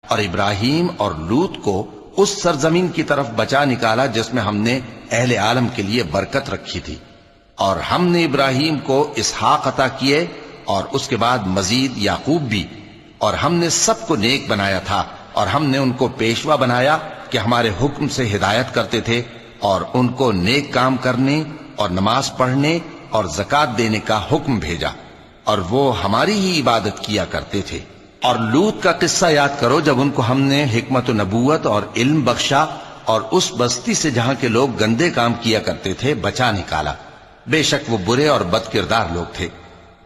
اور ابراہیم اور لوط کو اس سرزمین کی طرف بچا نکالا جس میں ہم نے اہل عالم کے لیے برکت رکھی تھی، اور ہم نے ابراہیم کو اسحاق عطا کیے اور اس کے بعد مزید یعقوب بھی، اور ہم نے سب کو نیک بنایا تھا، اور ہم نے ان کو پیشوا بنایا کہ ہمارے حکم سے ہدایت کرتے تھے، اور ان کو نیک کام کرنے اور نماز پڑھنے اور زکوٰۃ دینے کا حکم بھیجا، اور وہ ہماری ہی عبادت کیا کرتے تھے۔ اور لوط کا قصہ یاد کرو جب ان کو ہم نے حکمت و نبوت اور علم بخشا اور اس بستی سے جہاں کے لوگ گندے کام کیا کرتے تھے بچا نکالا۔ بے شک وہ برے اور بد کردار لوگ تھے،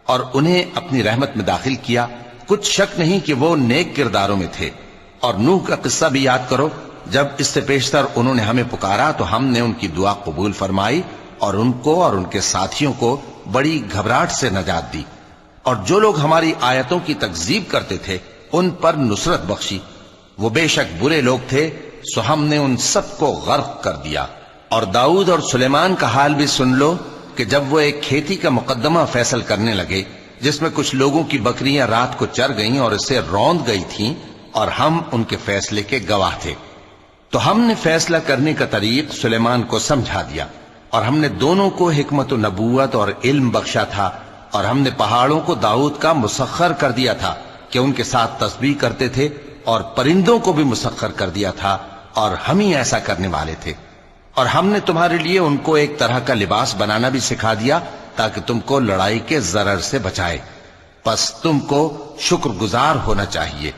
اور انہیں اپنی رحمت میں داخل کیا، کچھ شک نہیں کہ وہ نیک کرداروں میں تھے۔ اور نوح کا قصہ بھی یاد کرو، جب اس سے پیشتر انہوں نے ہمیں پکارا تو ہم نے ان کی دعا قبول فرمائی اور ان کو اور ان کے ساتھیوں کو بڑی گھبراہٹ سے نجات دی، اور جو لوگ ہماری آیتوں کی تکذیب کرتے تھے ان پر نصرت بخشی۔ وہ بے شک برے لوگ تھے، سو ہم نے ان سب کو غرق کر دیا۔ اور داؤد اور سلیمان کا حال بھی سن لو کہ جب وہ ایک کھیتی کا مقدمہ فیصل کرنے لگے جس میں کچھ لوگوں کی بکریاں رات کو چر گئیں اور اسے روند گئی تھیں، اور ہم ان کے فیصلے کے گواہ تھے، تو ہم نے فیصلہ کرنے کا طریق سلیمان کو سمجھا دیا، اور ہم نے دونوں کو حکمت و نبوت اور علم بخشا تھا، اور ہم نے پہاڑوں کو داؤد کا مسخر کر دیا تھا کہ ان کے ساتھ تسبیح کرتے تھے، اور پرندوں کو بھی مسخر کر دیا تھا، اور ہم ہی ایسا کرنے والے تھے۔ اور ہم نے تمہارے لیے ان کو ایک طرح کا لباس بنانا بھی سکھا دیا تاکہ تم کو لڑائی کے ضرر سے بچائے، پس تم کو شکر گزار ہونا چاہیے۔